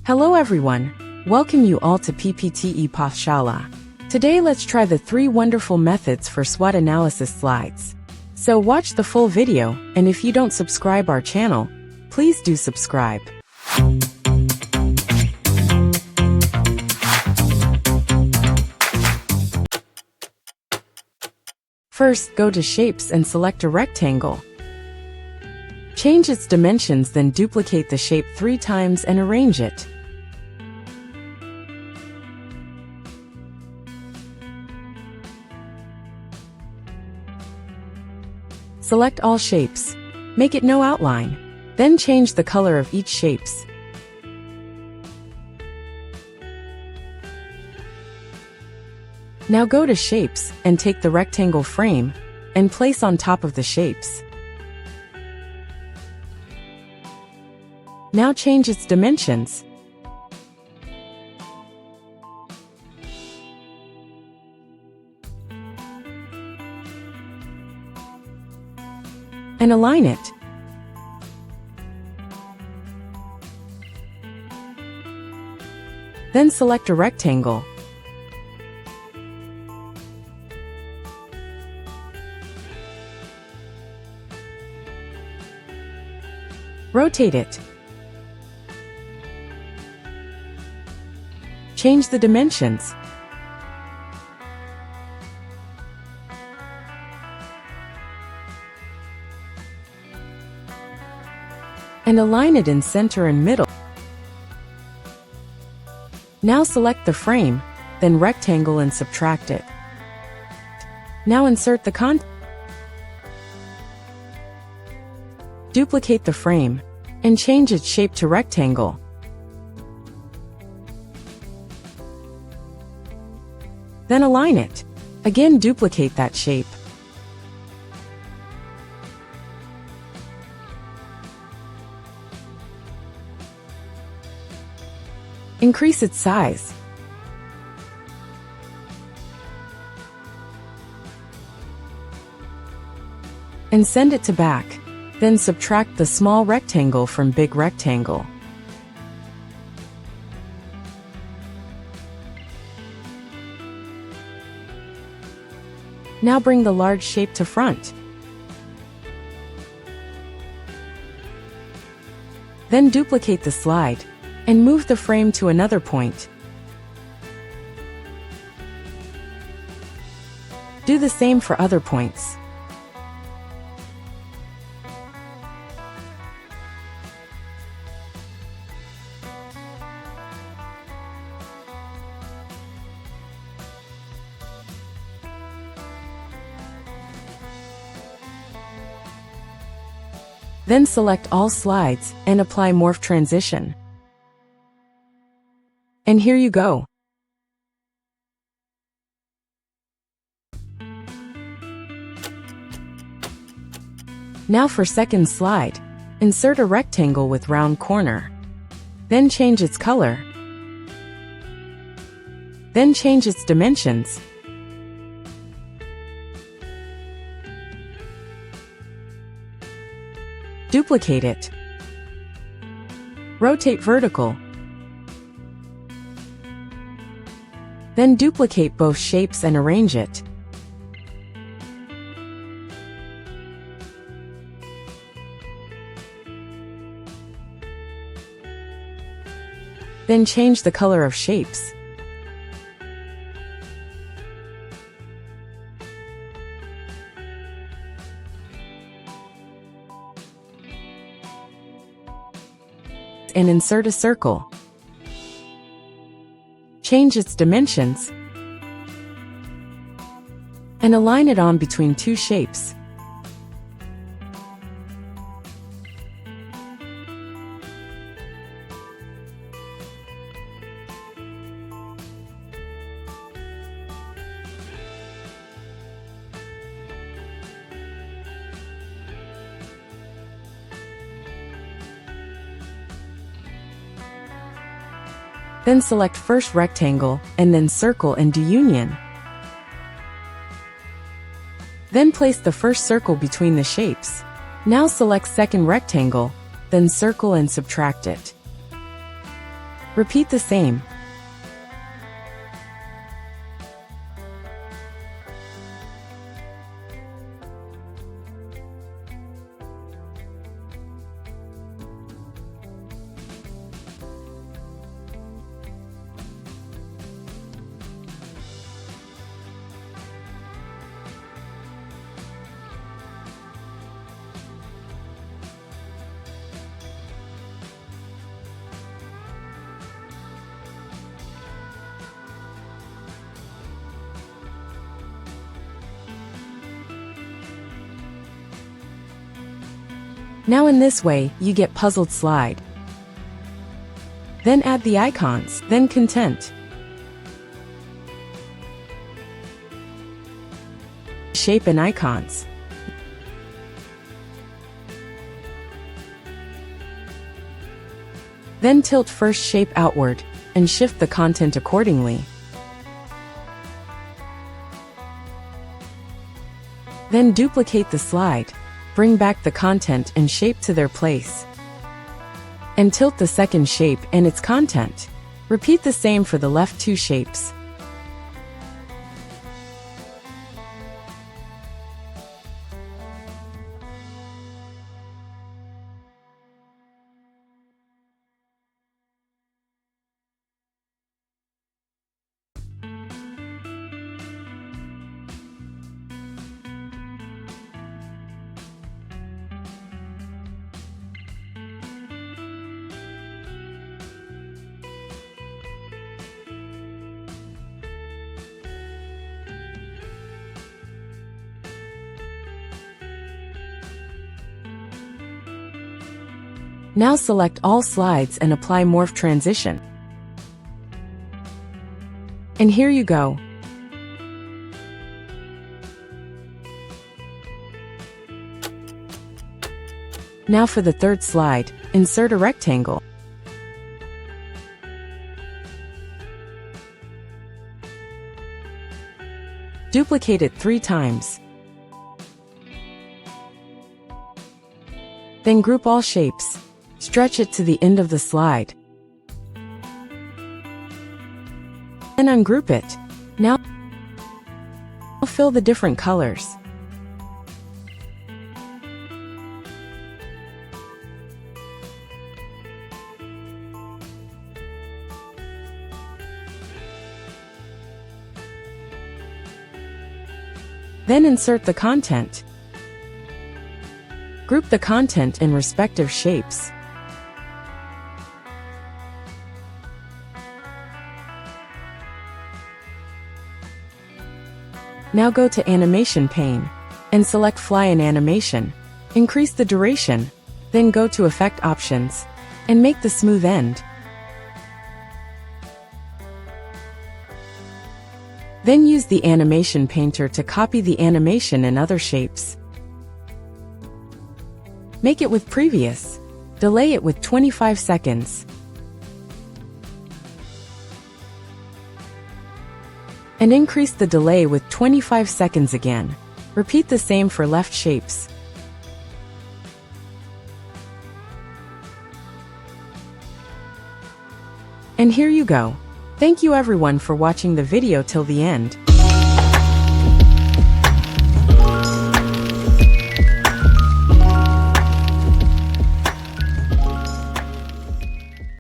Hello everyone, welcome you all to PPT e-Pathshala. Today let's try the 3 wonderful methods for SWOT analysis slides. So watch the full video, and if you don't subscribe our channel, please do subscribe. First, go to Shapes and select a rectangle. Change its dimensions, then duplicate the shape 3 times and arrange it. Select all shapes. Make it no outline. Then change the color of each shapes. Now go to Shapes and take the rectangle frame and place on top of the shapes. Now change its dimensions. And align it. Then select a rectangle. Rotate it. Change the dimensions. And align it in center and middle. Now select the frame, then rectangle and subtract it. Now insert the content. Duplicate the frame and change its shape to rectangle. Then align it. Again, duplicate that shape. Increase its size. And send it to back. Then subtract the small rectangle from big rectangle. Now bring the large shape to front. Then duplicate the slide and move the frame to another point. Do the same for other points. Then select all slides and apply morph transition. And here you go. Now for second slide, insert a rectangle with round corner. Then change its color. Then change its dimensions. Duplicate it. Rotate vertical. Then duplicate both shapes and arrange it. Then change the color of shapes. And insert a circle. Change its dimensions and align it on between 2 shapes. Then select first rectangle, and then circle and do union. Then place the first circle between the shapes. Now select second rectangle, then circle and subtract it. Repeat the same. Now in this way, you get puzzled slide. Then add the icons, then content. Shape and icons. Then tilt first shape outward, and shift the content accordingly. Then duplicate the slide. Bring back the content and shape to their place. And tilt the second shape and its content. Repeat the same for the left two shapes. Now select all slides and apply morph transition. And here you go. Now for the third slide, insert a rectangle. Duplicate it 3 times. Then group all shapes. Stretch it to the end of the slide. And ungroup it. Now fill the different colors. Then insert the content. Group the content in respective shapes. Now go to Animation pane and select Fly in Animation. Increase the duration, then go to Effect Options and make the smooth end. Then use the Animation Painter to copy the animation in other shapes. Make it with previous. Delay it with 25 seconds. And increase the delay with 25 seconds again. Repeat the same for left shapes. And here you go. Thank you everyone for watching the video till the end.